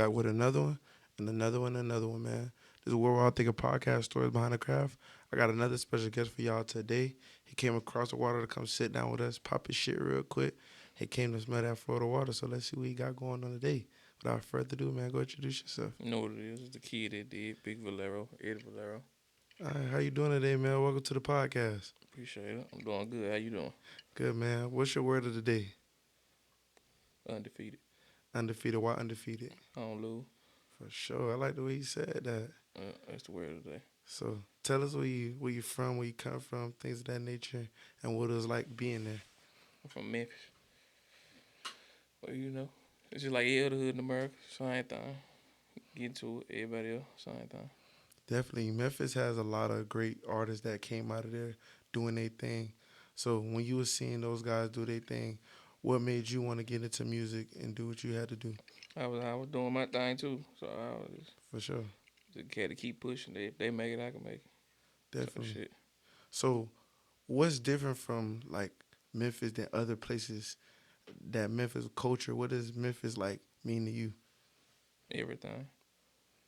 back with another one and another one and another one, man. This is where we all think of podcast stories behind the craft. I got another special guest for y'all today. He came across the water to come sit down with us, pop his shit real quick. He came to smell that Florida water, so let's see what he got going on today. Without further ado, man, go introduce yourself. You know what it is? It's the kid that did Big Valero, Ed Valero. All right, how you doing today, man? Welcome to the podcast. Appreciate it. I'm doing good. How you doing? Good, man. What's your word of the day? Undefeated. Undefeated. Why undefeated? I don't lose. For sure. I like the way you said that. That's the word of the day. So tell us where you from, where you come from, things of that nature, and what it was like being there. I'm from Memphis. Well, it's just like every other hood in America. Same thing. Get to it. Everybody else, same thing. Definitely, Memphis has a lot of great artists that came out of there doing their thing. So when you were seeing those guys do their thing, what made you want to get into music and do what you had to do? I was doing my thing too. So I was For sure, just had to keep pushing. If they make it, I can make it. So definitely. shit. So what's different from like Memphis than other places? That Memphis culture. What does Memphis like mean to you? Everything.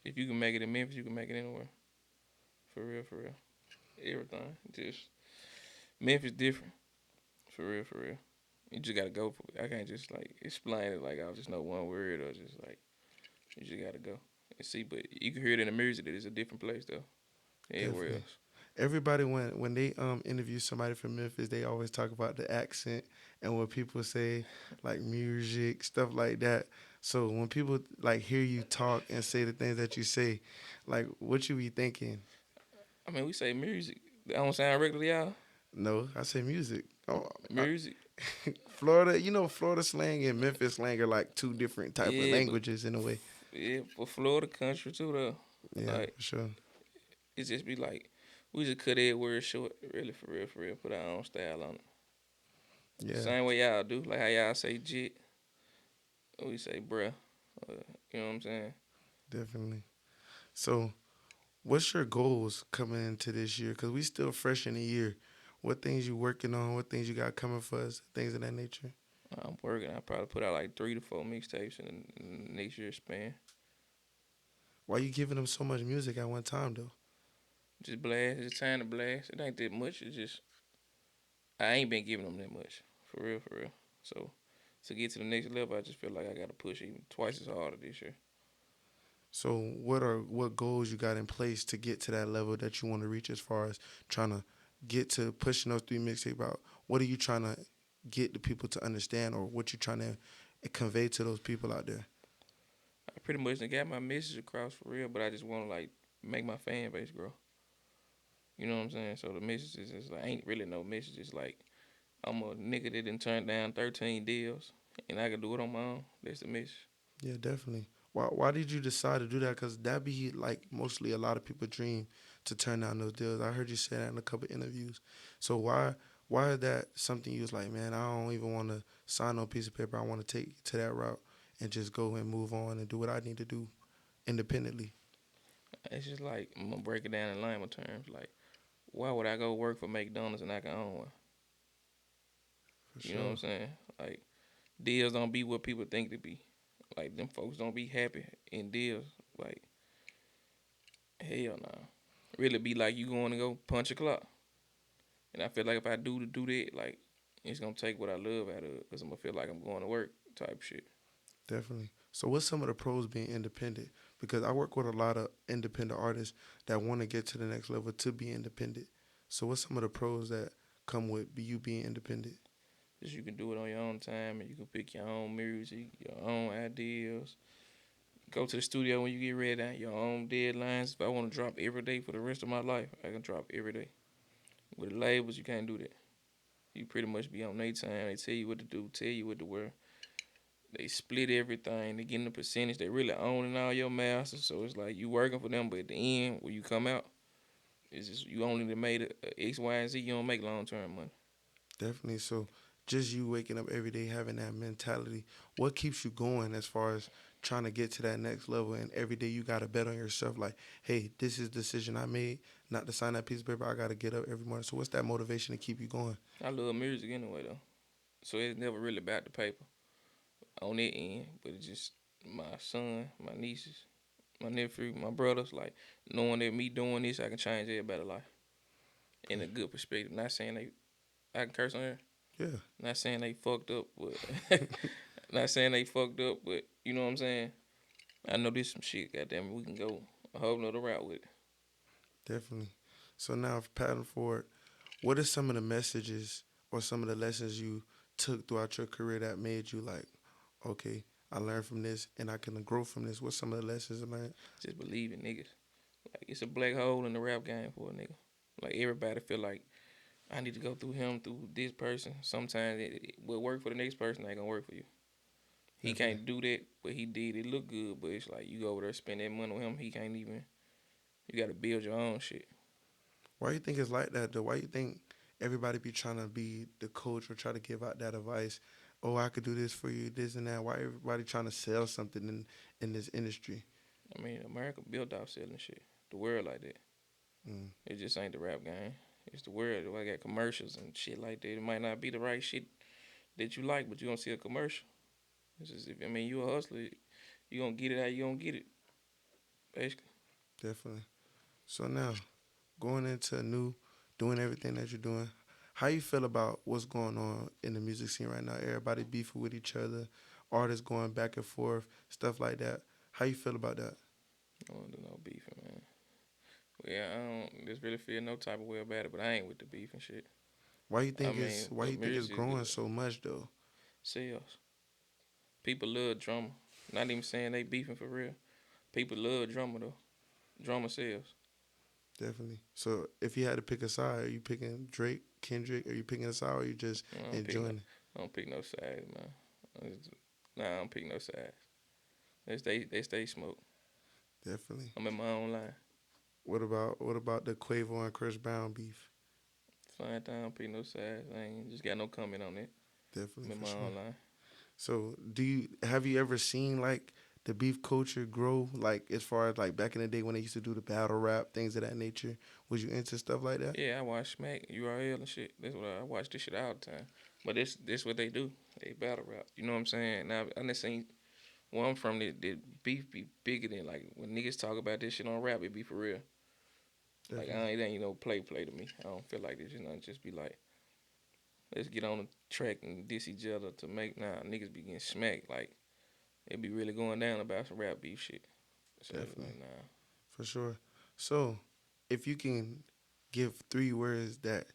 If you can make it in Memphis, you can make it anywhere. For real, for real. Everything. Just Memphis different. For real, for real. You just gotta go for it. I can't just like explain it like I just know one word or just like you just gotta go and see. But you can hear it in the music that it's a different place though. Everywhere Definitely. else. Everybody when they interview somebody from Memphis, they always talk about the accent and what people say, like music, stuff like that. So when people like hear you talk and say the things that you say, like what you be thinking? I mean, we say music. That don't sound regular, to y'all. No, I say music. Oh, Music. Florida, Florida slang and Memphis slang are like two different type of Yeah, languages in a way. yeah, but Florida country too though. Yeah, Like for sure. it just be like we just cut every word short. Really, for real, for real. Put our own style on it. Yeah, Same way y'all do. Like how y'all say jit. We say bruh. Uh, you know what I'm saying? definitely. So what's your goals coming into this year? Cause we still fresh in the year. What things you working on? What things you got coming for us? Things of that nature. I'm working. I probably put out like 3 to 4 mixtapes in the next year span. Why you giving them so much music at one time though? Just blast. It's time to blast. It ain't that much. It's just I ain't been giving them that much. For real, for real. So to get to the next level, I just feel like I gotta push even twice as harder this year. So what goals you got in place to get to that level that you want to reach as far as trying to get to pushing those three mixtapes out? What are you trying to get the people to understand, or what you trying to convey to those people out there? I pretty much done got my message across for real, but I just wanna like make my fan base grow. You know what I'm saying? So the message is like ain't really no message. It's like I'm a nigga that done turned down 13 deals and I can do it on my own. That's the message. Yeah, definitely. Why did you decide to do that? Cause that be like mostly a lot of people dream to turn down those deals. I heard you say that in a couple interviews. So why is that something you was like, man, I don't even want to sign on a piece of paper. I want to take to that route and just go and move on and do what I need to do independently. It's just like I'm gonna break it down in layman terms. Like, why would I go work for McDonald's and I can own one? For You know what I'm sure. saying? Like, deals don't be what people think they be. Like, them folks don't be happy in deals. Like, hell no. Really be like you going to go punch a clock. And I feel like if I do that, like, it's gonna take what I love out of it. Because I'm gonna feel like I'm going to work type shit. Definitely. So what's some of the pros being independent? Because I work with a lot of independent artists that want to get to the next level to be independent. So what's some of the pros that come with you being independent? Just you can do it on your own time and you can pick your own music, your own ideas. Go to the studio when you get ready, your own deadlines. If I want to drop every day for the rest of my life, I can drop every day. With the labels, you can't do that. You pretty much be on their time. They tell you what to do, tell you what to wear. They split everything. They getting the percentage. They really owning all your masters. So it's like you working for them, but at the end, when you come out, it's just you only made a X, Y, and Z. You don't make long term money. Definitely. So just you waking up every day having that mentality, what keeps you going as far as trying to get to that next level and every day you gotta bet on yourself like, hey, this is the decision I made, not to sign that piece of paper, I gotta get up every morning. So what's that motivation to keep you going? I love music anyway though, so it's never really about the paper on that end. But it's just my son, my nieces, my nephew, my brothers, like knowing that me doing this, I can change everybody's life in a good perspective. Not saying I can curse on here. Yeah. Not saying they fucked up, but not saying they fucked up, but you know what I'm saying. I know this some shit. Goddamn it, we can go a whole nother route with it. Definitely. So now, paddling forward, what are some of the messages or some of the lessons you took throughout your career that made you like, okay, I learned from this and I can grow from this? What's some of the lessons I learned? Just believe in niggas. Like it's a black hole in the rap game for a nigga. Like everybody feel like I need to go through him through this person. Sometimes it will work for the next person. Ain't gonna work for you. He Definitely. can't do that, but he did. It look good, but it's like you go over there spend that money with him. He can't even. You got to build your own shit. Why you think it's like that though? Why you think everybody be trying to be the coach or try to give out that advice? Oh, I could do this for you, this and that. Why everybody trying to sell something in this industry? I mean, America built off selling shit. The world like that. Mm, It just ain't the rap game. It's the world. I got commercials and shit like that. It might not be the right shit that you like, but you gonna see a commercial. It's just, if, I mean, you a hustler. You gonna get it how you gonna get it, basically. definitely. So now, going into new, doing everything that you're doing, how you feel about what's going on in the music scene right now? Everybody beefing with each other, artists going back and forth, stuff like that. How you feel about that? I don't do no beefing, man. But yeah, I don't just really feel no type of way about it, but I ain't with the beef and shit. I mean, Why but you think it's music growing so much though? sells. People love drama. Not even saying they beefing for real. People love drama though. Drama sells. Definitely. So if you had to pick a side, are you picking Drake, Kendrick? Are you picking a side, or are you just I don't pick no. enjoying it? I don't pick no sides, man. Nah, I don't pick no sides. They stay smoke. Definitely. I'm in my own line. What about the Quavo and Chris Brown beef? Fine time, I don't pick no sides. I ain't just got no comment on that. I'm Definitely in for my sure. own line. So have you ever seen like the beef culture grow like as far as like back in the day when they used to do the battle rap things of that nature? Was you into stuff like that? Yeah, I watch Smack, URL and shit. That's what I watch this shit all the time. But this what they do. They battle rap. You know what I'm saying? Now I done seen where I'm from, the beef be bigger than like when niggas talk about this shit on rap, it be for real. Like Definitely. it ain't play to me. I don't feel like this. Just be like, let's get on the track and diss each other to make niggas be getting smacked. Like it be really going down about some rap beef shit. So it's Definitely. like For sure. So if you can give 3 words that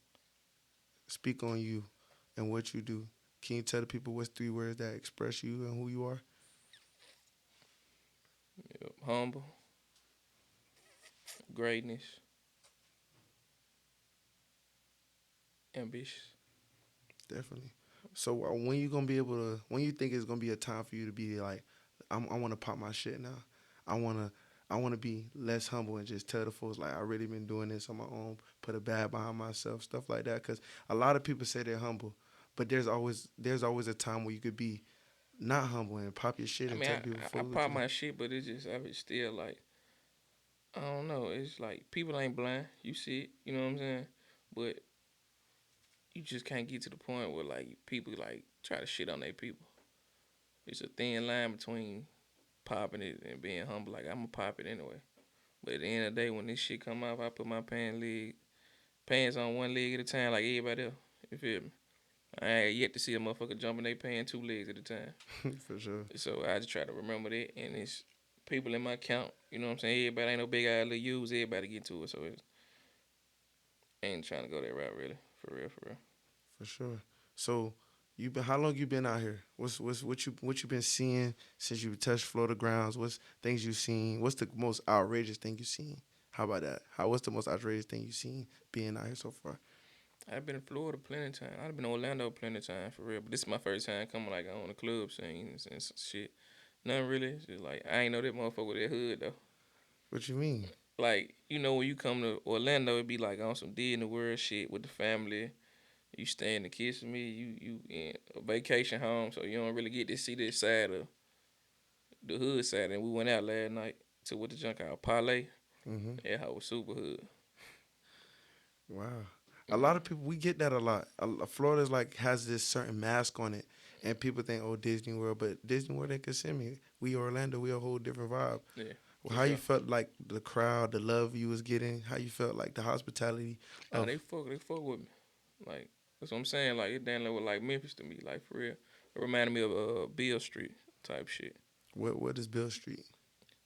speak on you and what you do, can you tell the people what's 3 words that express you and who you are? yep. Humble, greatness, ambitious. Definitely. So when you gonna be able to? When you think it's gonna be a time for you to be like, I want to pop my shit now. I wanna I wanna be less humble and just tell the folks like I really been doing this on my own. Put a bag behind myself, stuff like that. Cause a lot of people say they're humble, but there's always a time where you could be not humble and pop your shit I and mean, tell the people I folks what pop you do. my shit, but it's just I was still like I don't know. It's like people ain't blind. You see it. You know what I'm saying? But you just can't get to the point where like people like try to shit on their people. It's a thin line between popping it and being humble. Like I'ma pop it anyway. But at the end of the day, when this shit come off, I put my pants on one leg at a time, like everybody else. You feel me? I ain't yet to see a motherfucker jumping they pants 2 legs at a time. For sure. So I just try to remember that, and it's people in my count. You know what I'm saying? Everybody ain't no big eye little use. Everybody get to it, so it's ain't trying to go that route really, for real, for real. For sure. So you been how long you been out here? What you been seeing since you touched Florida grounds? What's things you seen? What's the most outrageous thing you seen? How about that? What's the most outrageous thing you seen being out here so far? I've been in Florida plenty of time. I've been in Orlando plenty of time for real. But this is my first time coming like on the club scene and some shit. Nothing really. It's just like I ain't know that motherfucker with that hood though. What you mean? Like when you come to Orlando, it be like on some D in the world shit with the family. You stay in the kids with me. You in a vacation home, so you don't really get to see this side of the hood side. And we went out last night to what the junk called Parlay. Hmm. That hoe was super hood. Wow. A lot of people we get that a lot. Florida's like has this certain mask on it, and people think, oh, Disney World, but Disney World ain't Kissimmee. We Orlando, we a whole different vibe. Yeah, Well, for how you sure. felt like the crowd, the love you was getting, how you felt like the hospitality Nah, of they fuck with me. Like that's what I'm saying. Like it damn near was like Memphis to me. Like for real, it reminded me of Beale Street type shit. what is Bill Street?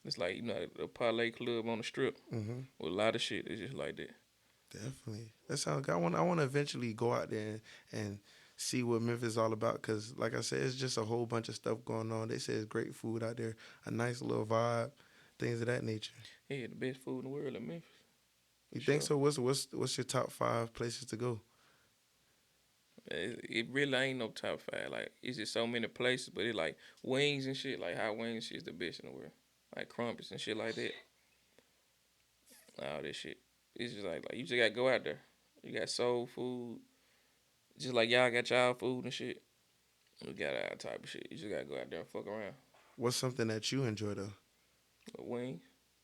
It's like the parlay club on the strip Mm-hmm. with a lot of shit. It's just like that. Definitely. That sounds good. I want to eventually go out there and see what Memphis is all about. Cause like I said, it's just a whole bunch of stuff going on. They say it's great food out there, a nice little vibe, things of that nature. Yeah, the best food in the world in Memphis for You think sure. so? What's your top five places to go? It really ain't no top five. Like it's just so many places, but it like wings and shit. Like hot wings and shit is the best in the world. Like crumpets and shit like that. All this shit. It's just like you just gotta go out there. You got soul food, just like y'all got y'all food and shit. We got our type of shit. You just gotta go out there and fuck around. What's something that you enjoy though? But wings.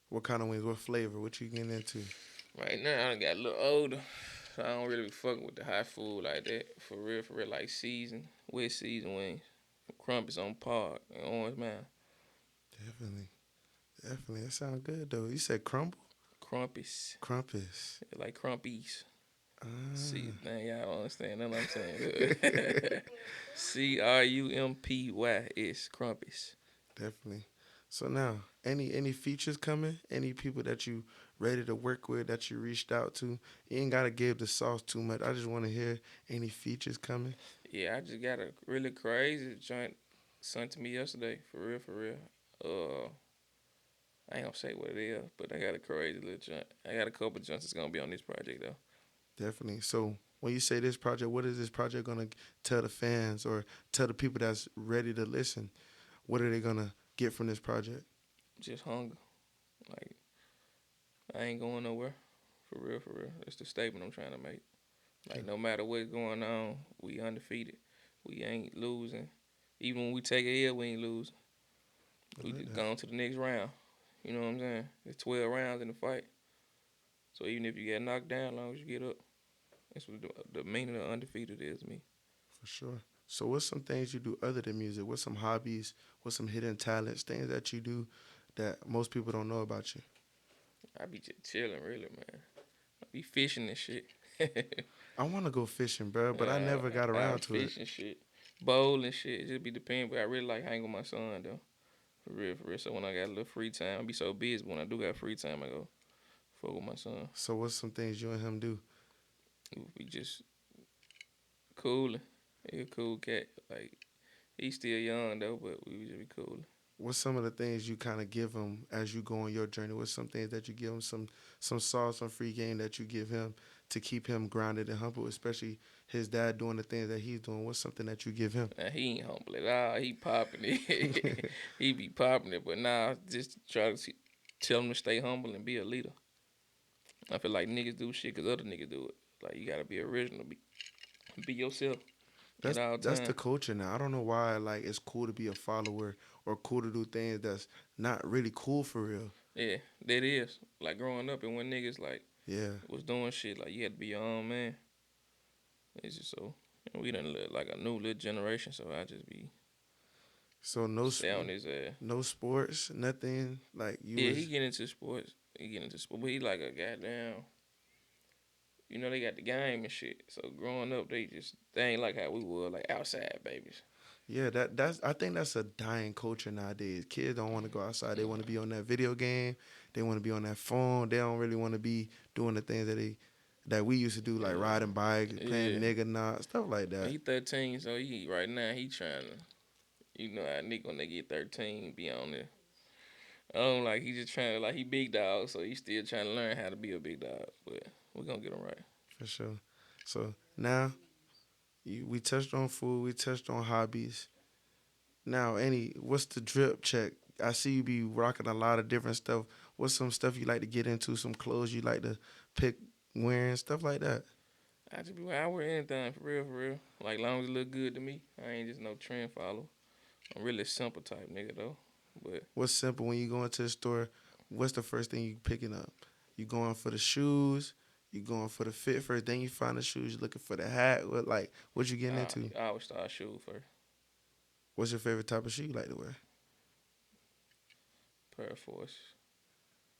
What kind of wings? What flavor? What you getting into? Right now I done got a little older. So I don't really be fucking with the hot food like that. For real, like season, wet season wings. Crumpets on par and Orange Mountain. Definitely, definitely. That sounds good though. You said crumble, Crumpets. crumpets. Like crumpies. See, Ah. man, y'all don't understand nothing I'm saying. Crumpys. Crumpets. Definitely. So now, any features coming? Any people that you ready to work with that you reached out to? You ain't gotta give the sauce too much. I just want to hear any features coming. Yeah, I just got a really crazy joint sent to me yesterday. For real, for real. I ain't gonna say what it is, but I got a crazy little joint. I got a couple joints that's gonna be on this project though. Definitely. So when you say this project, what is this project gonna tell the fans or tell the people that's ready to listen? What are they gonna get from this project? Just hunger. Like I ain't going nowhere. For real, for real. That's the statement I'm trying to make. Like no matter what's going on, we undefeated. We ain't losing. Even when we take a L, we ain't losing. I We like just that. gone to the next round. You know what I'm saying? There's 12 rounds in the fight. So even if you get knocked down, as long as you get up, that's what the meaning of undefeated is to me. For sure. So what's some things you do other than music? What's some hobbies? What's some hidden talents? Things that you do that most people don't know about you? I be just chilling, really, man. I be fishing and shit. I want to go fishing, bro, but I never got I around to it. fish and shit. Bowl and shit. It just be depending, but I really like hanging with my son, though. For real, for real. So when I got a little free time, I be so busy. When I do got free time, I go fuck with my son. So what's some things you and him do? We just coolin'. He a cool cat. Like, he's still young, though, but we just be coolin'. What's some of the things you kind of give him as you go on your journey? What's some things that you give him, some sauce, some free game that you give him to keep him grounded and humble, especially his dad doing the things that he's doing? What's something that you give him? Now, he ain't humble at all. He popping it. He be popping it, but now just try to tell him to stay humble and be a leader. I feel like niggas do shit because other niggas do it. Like, you gotta be original. Be yourself at all That's the times. culture now. I don't know why like it's cool to be a follower or cool to do things that's not really cool for real. Yeah, that is. Like, growing up and when niggas, like, Yeah. was doing shit, like, you had to be your own man. It's just so. We done live like a new little generation, so I just be So stay on his ass. no sports, nothing like you Yeah, he was. get into sports. He get into sports, but he like a goddamn. You know they got the game and shit. So growing up, they ain't like how we were like outside babies. Yeah, that's I think that's a dying culture nowadays. Kids don't want to go outside. They want to be on that video game. They want to be on that phone. They don't really want to be doing the things that we used to do, like Yeah, riding bikes, playing yeah. nigga knot, stuff like But that. he 13, so he right now he trying to. You know how nigga when they get 13 be on there. I don't like he just trying to like he big dog, so he still trying to learn how to be a big dog. But we gonna get him right. For sure. So now we touched on food. We touched on hobbies. Now, what's the drip check? I see you be rocking a lot of different stuff. What's some stuff you like to get into? Some clothes you like to pick, wearing stuff like that. I wear anything for real, for real. Like long as it look good to me. I ain't just no trend follower. I'm really simple type nigga though. But What's simple when you go into the store? What's the first thing you picking up? You going for the shoes? You going for the fit first, then you find the shoes. You looking for the hat. What you getting into? I always start shoe first. What's your favorite type of shoe you like to wear? Pair of Force.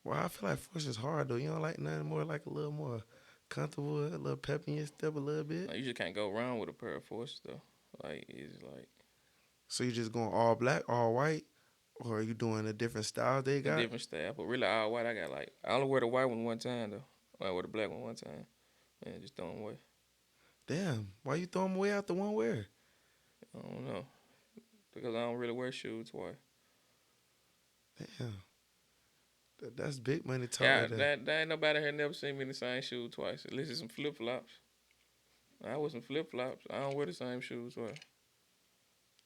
Well, I feel like force is hard though. You don't like nothing more like a little more comfortable, a little pep in your step a little bit. Like, you just can't go wrong with a pair of Forces though. Like it's like So you just going all black, all white, or are you doing a different style they a got? different style. But really, all white. I got like I only wear the white one time though. I wear the black one time. And just throw them away. Damn, why you throw them away after one wear? I don't know because I don't really wear shoes twice. Damn, that's big money talk Yeah, right there. that ain't nobody here never seen me in the same shoe twice. At least it's some flip flops. I wear some flip flops. I don't wear the same shoes twice.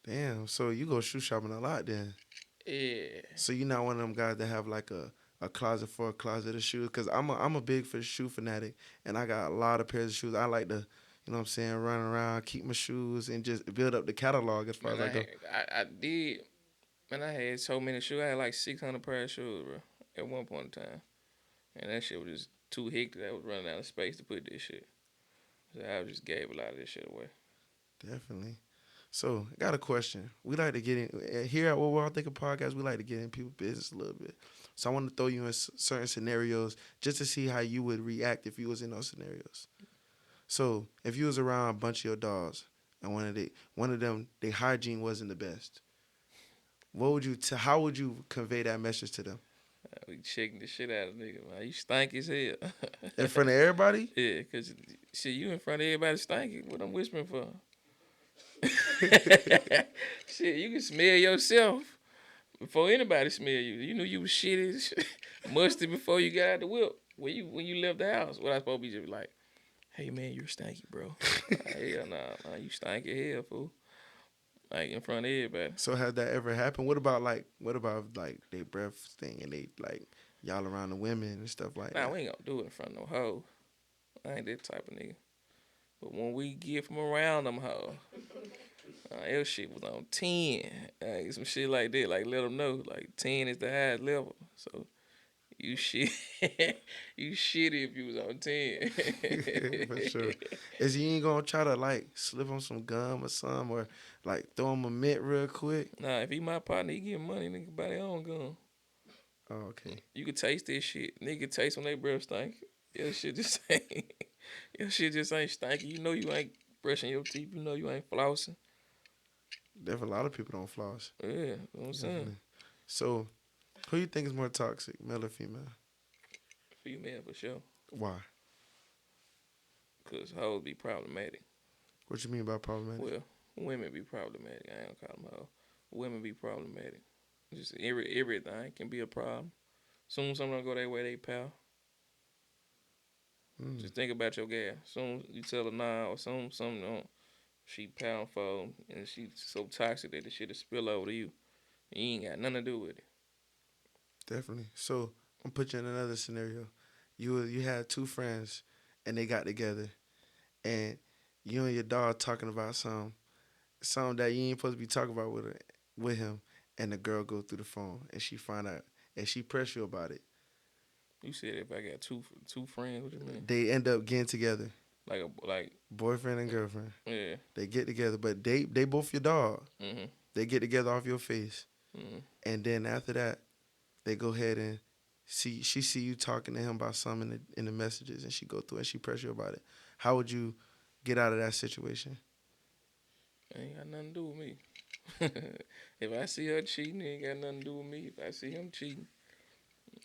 Damn, so you go shoe shopping a lot then. Yeah. So you're not one of them guys that have like a closet for a closet of shoes? Cause I'm a big for shoe fanatic, and I got a lot of pairs of shoes. I like to, you know what I'm saying, run around, keep my shoes, and just build up the catalog as far Man, as I go. I did. Man, I had so many shoes. I had like 600 pair of shoes, bro, at one point in time. And that shit was just too hectic. I was running out of space to put this shit. So I just gave a lot of this shit away. Definitely. So, I got a question. We like to get in here at What We're All Thinking podcast. We like to get in people's business a little bit. So, I want to throw you in certain scenarios just to see how you would react if you was in those scenarios. So, if you was around a bunch of your dogs and one of them, their hygiene wasn't the best, what would you? How would you convey that message to them We checking the shit out of nigga, man. You stink as hell. in front of everybody? Yeah, cause shit, you in front of everybody stinking. What I'm whispering for? Shit, you can smell yourself before anybody smell you. You knew you was shitty, musty before you got out the whip. When you left the house, what I supposed to be just like, hey man, you're stanky, bro. Hell nah, you stanky hell, fool. Like in front of everybody. So, has that ever happened? What about like they breath thing and they like y'all around the women and stuff like Nah, that? we ain't gonna do it in front of no hoe. I ain't that type of nigga. But when we get from around them hoe, your shit was on 10. Some shit like that. Like, let them know. Like, 10 is the highest level. So, you shit. You shitty if you was on 10. For sure. Is you ain't gonna try to like slip on some gum or something or like throw him a mint real quick? Nah, if he my partner, he get money, nigga, buy their own gun. Oh, okay. You can taste this shit. Nigga taste when they breath stink. Your shit just ain't. Your shit just ain't stinky. You know you ain't brushing your teeth. You know you ain't flossing. Definitely a lot of people don't floss. Yeah, you know what I'm saying? Definitely. So, who you think is more toxic, male or female? Female for sure. Why? Because hoes be problematic. What you mean by problematic? Well, women be problematic. I ain't gonna call them hoes. Women be problematic. Just everything can be a problem. Soon something don't go their way, they pal. Mm, Just think about your gal. Soon you tell her nah, or soon something don't. She pound for and she so toxic that the shit'll spill over to you. You ain't got nothing to do with it. definitely. So, I'm put you in another scenario. You had two friends and they got together and you and your dog talking about something that you ain't supposed to be talking about with him, and the girl go through the phone and she find out and she press you about it. You said if I got two friends, what you mean? They end up getting together, Like boyfriend and girlfriend. yeah. They get together, but they both your dog. Mhm. They get together off your face, Mhm. and then after that, they go ahead and she see you talking to him about something in the messages, and she go through and she press you about it. How would you get out of that situation? Ain't got nothing to do with me. If I see her cheating, it ain't got nothing to do with me. If I see him cheating,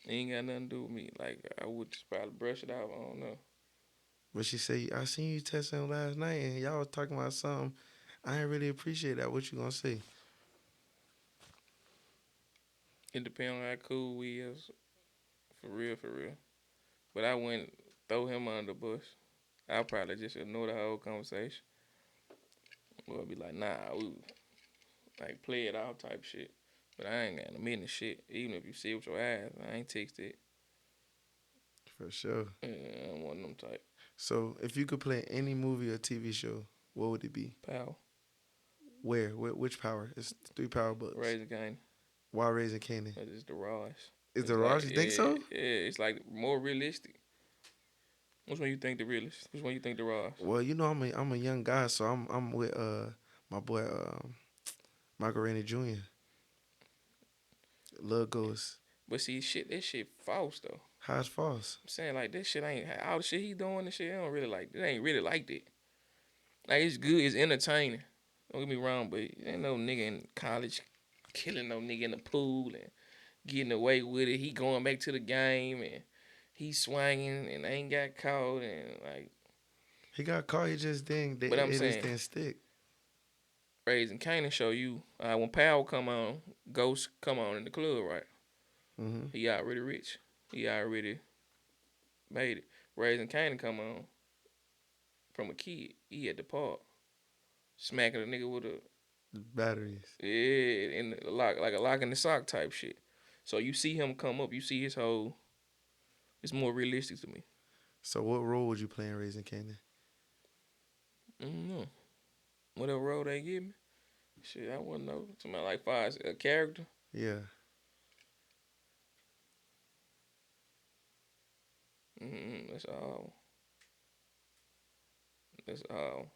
it ain't got nothing to do with me. Like I would just probably brush it off. I don't know. But she say, I seen you text him last night, and y'all was talking about something. I ain't really appreciate that. What you gonna say? It depends on how cool we is. For real, for real. But I wouldn't throw him under the bus. I'll probably just ignore the whole conversation. Or be like, nah, we like play it out type shit. But I ain't got a minute shit. Even if you see it with your eyes, I ain't text it. For sure. Yeah, I am one of them type. So, if you could play any movie or TV show, what would it be? Power. Where? Which power? It's three power books. Raise Gang. Why Raising Kanan? That is the Raj. Is It's the like, Raj? You think so? yeah, it's like more realistic. Which one you think the realest? Which one you think the rawest? Well, I'm a young guy, so I'm with my boy Michael Rainey Jr. Lil Ghost. But see, that shit false though. How's false? I'm saying like this shit ain't all the shit he doing. This shit I don't really like. It ain't really like that. Like it's good. It's entertaining. Don't get me wrong, but ain't no nigga in college killing no nigga in the pool and getting away with it. He going back to the game and he swinging and ain't got caught and like. He got caught. He just didn't. But I'm It just saying, didn't stick. Raising Canaan show you when Powell come on, Ghost come on in the club, right? Hmm. He already rich. He already made it. Raising Canaan come on from a kid. He at the park smacking a nigga with a Batteries. in the lock like a lock in the sock type shit. So you see him come up, you see his whole. It's more realistic to me. So what role would you play in Raising Canaan? I don't know. Whatever role they give me, shit, I wouldn't know. Somebody like Foz, a character. Yeah. That's all. That's all.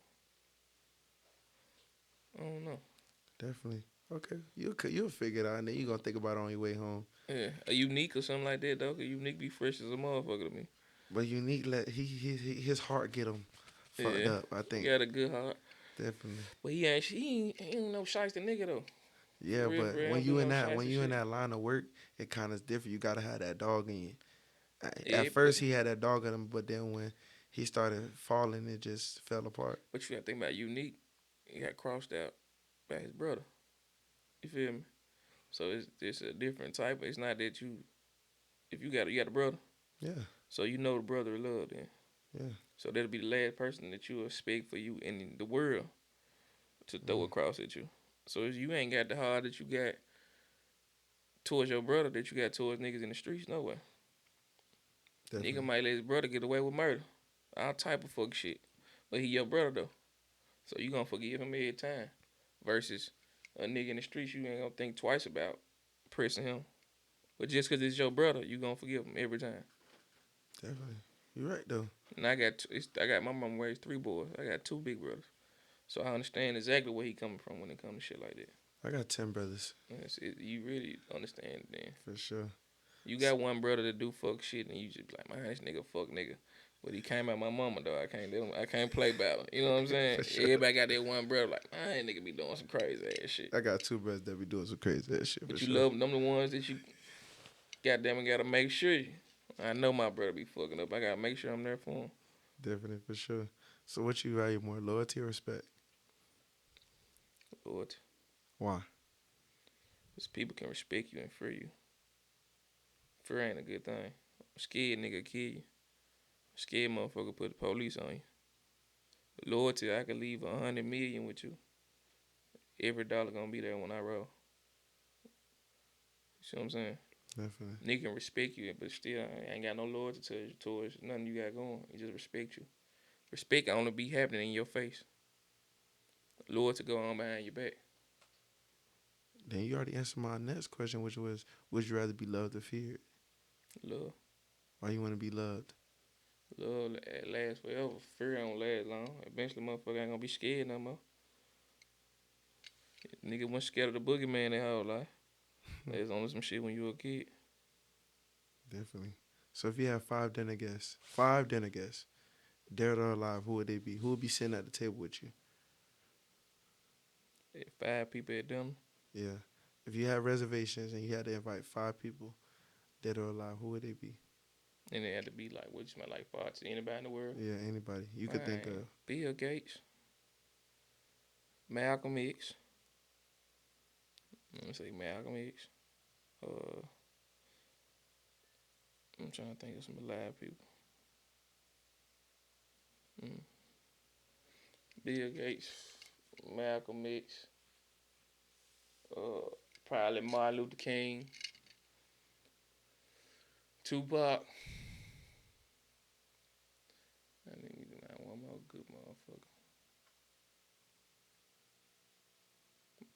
I don't know. Definitely. Okay. You'll figure it out, and then you gonna think about it on your way home. Yeah, a unique or something like that though. 'Cause unique be fresh as a motherfucker to me. But Unique let his heart get him fucked Yeah, up. I he think got a good heart, definitely. but he ain't no shiesty nigga though. Yeah, For but real, when don't do you in no that when shiesty you in shit. that line of work, it kind of different. You gotta have that dog in you. Yeah, At first he had that dog in him, but then when he started falling, it just fell apart. but you gotta think about unique. He got crossed out by his brother. You feel me? So it's a different type. It's not that if you got a brother, Yeah, so you know the brother love then. yeah. So that'll be the last person that you expect for you in the world to throw Mm, across at you. So if you ain't got the heart that you got towards your brother that you got towards niggas in the streets, no way. Nigga definitely. might let his brother get away with murder. All type of fuck shit. But he your brother though. So you gonna forgive him every time. Versus a nigga in the streets you ain't gonna think twice about pressing him. But just cause it's your brother, you gonna forgive him every time. Definitely. You're right though. And I got my mom raised 3 boys. I got 2 big brothers. So I understand exactly where he coming from when it comes to shit like that. I got 10 brothers You really understand then. for sure. You got one brother that do fuck shit and you just be like, man, this nigga fuck nigga. But he came out my mama though. I can't play battle. You know what I'm saying? For sure. Everybody got that one brother like, man, that nigga be doing some crazy ass shit. I got 2 brothers that be doing some crazy ass shit. But For you sure. love them the ones that you goddamn gotta make sure. I know my brother be fucking up. I gotta make sure I'm there for him. Definitely for sure. So what you value more, loyalty or respect? Lord, Why? because people can respect you and fear you. Fear ain't a good thing. Scared nigga kill you. Scared motherfucker put the police on you. Loyalty, I could leave 100 million with you. Every dollar gonna be there when I roll. You see what I'm saying? Definitely. Nigga can respect you, but still ain't got no loyalty towards nothing you got going. He just respect you. Respect only be happening in your face. Loyalty go on behind your back. Then you already answered my next question, which was, would you rather be loved or feared? Love, Why you want to be loved? love lasts forever. Fear don't last long. Eventually, motherfucker ain't gonna be scared no more. Nigga wasn't scared of the boogeyman their whole life. They was on some shit when you were a kid. Definitely. So if you have five dinner guests, dead or alive, who would they be? Who would be sitting at the table with you? 5 people at dinner. Yeah. If you had reservations and you had to invite 5 people, dead or alive, who would they be? And it had to be like, what you smell like farts to anybody in the world? Yeah, anybody you could think Man, of. Bill Gates, Malcolm X. Let me say Malcolm X. I'm trying to think of some alive people. Mm. Bill Gates, Malcolm X, probably Martin Luther King, Tupac. I need to find one more good motherfucker.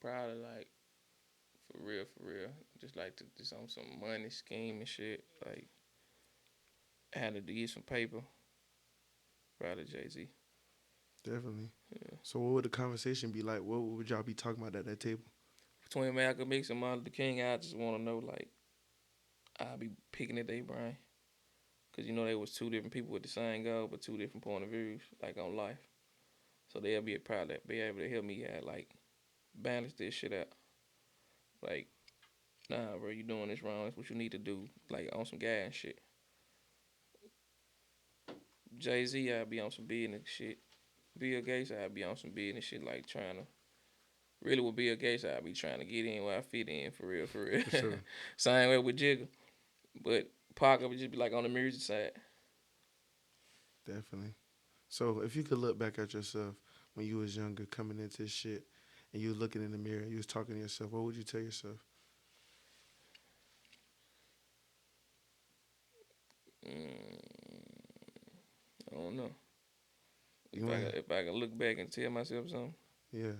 Probably like for real, just like to just some money scheme and shit. Like I had to get some paper. Probably Jay-Z. Definitely. Yeah. So what would the conversation be like? What would y'all be talking about at that table? Between Malcolm X and Martin Luther King, I just want to know, like, I'll be picking at their brain. Because, they was two different people with the same goal, but two different point of views, like, on life. So they'll probably be able to help me out, like, balance this shit out. Like, nah, bro, you doing this wrong. That's what you need to do, like, on some gas and shit. Jay-Z, I'll be on some business shit. Bill Gates, I'll be on some business shit, like, trying to. Really, with Bill Gates, I'll be trying to get in where I fit in, for real, for real. For sure. Same way with Jigga. But Parker would just be, like, on the music side. Definitely. So if you could look back at yourself when you was younger, coming into this shit, and you was looking in the mirror, and you was talking to yourself, what would you tell yourself? I don't know. You might, If I can look back and tell myself something. yeah.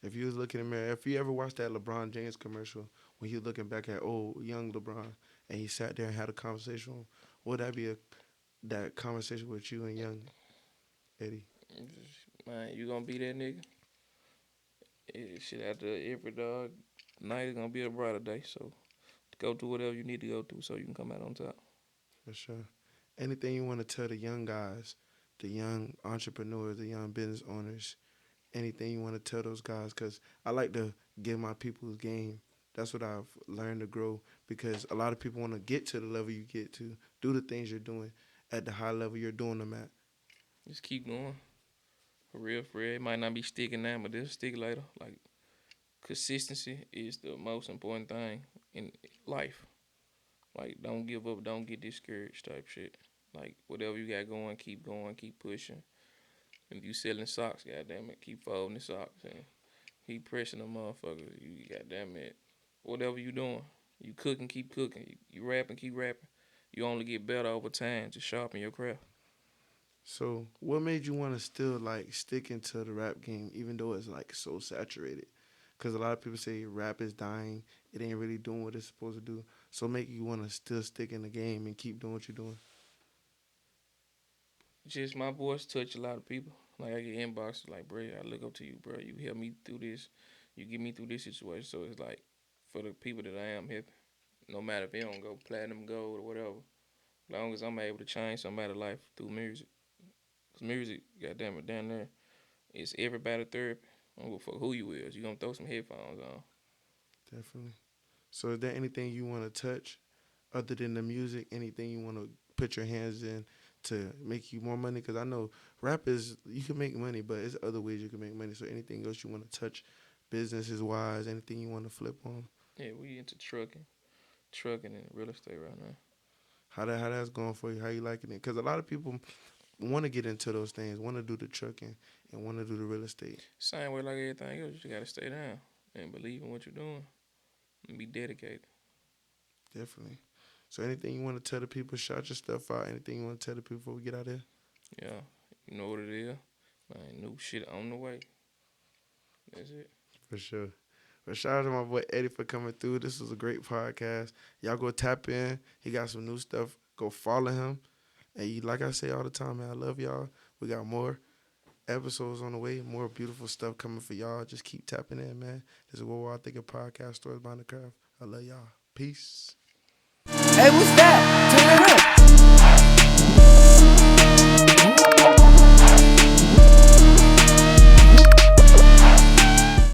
If you was looking in the mirror, if you ever watched that LeBron James commercial when he was looking back at old young LeBron, and he sat there and had a conversation, with him, would that be that conversation with you and young Eddie? Man, you gonna be that nigga? Shit, after every dog night is gonna be a brighter day. So go through whatever you need to go through so you can come out on top. For sure. Anything you want to tell the young guys, the young entrepreneurs, the young business owners, anything you want to tell those guys? Because I like to give my people's game. That's what I've learned to grow, because a lot of people want to get to the level you get to, do the things you're doing at the high level you're doing them at. Just keep going. For real, for real. It might not be sticking now, but they'll stick later. Like, consistency is the most important thing in life. Like, don't give up, don't get discouraged type shit. Like, whatever you got going, keep pushing. If you selling socks, goddamn it, keep folding the socks and keep pressing them motherfuckers. You goddamn it, whatever you doing, you cooking, keep cooking. You rapping, keep rapping. You only get better over time. Just sharpen your craft. So, what made you want to still like stick into the rap game, even though it's like so saturated? Because a lot of people say rap is dying, it ain't really doing what it's supposed to do. So, make you want to still stick in the game and keep doing what you're doing. Just my voice touch a lot of people. Like, I get inboxes like, bro, I look up to you, bro. You help me through this. You get me through this situation. So it's like, for the people that I am helping, no matter if it don't go platinum, gold, or whatever, as long as I'm able to change somebody's life through music. Because music, goddamn it, down there, it's everybody therapy. I don't give a fuck who you is. You gonna throw some headphones on. Definitely. So, is there anything you want to touch other than the music? Anything you want to put your hands in to make you more money? Because I know rap is, you can make money, but it's other ways you can make money. So, anything else you want to touch, businesses wise, anything you want to flip on? Yeah, we into trucking and real estate right now. How that's going for you? How you liking it? Because a lot of people want to get into those things, want to do the trucking and want to do the real estate. Same way like everything else, you gotta stay down and believe in what you're doing and be dedicated. Definitely. So anything you want to tell the people, shout your stuff out. Anything you want to tell the people before we get out there? Yeah, you know what it is. Man, new shit on the way. That's it. For sure. But shout out to my boy Eddie for coming through. This was a great podcast. Y'all go tap in. He got some new stuff. Go follow him. And like I say all the time, man, I love y'all. We got more episodes on the way, more beautiful stuff coming for y'all. Just keep tapping in, man. This is What I Think of Podcast, Stories Behind the Craft. I love y'all. Peace. Hey, what's that?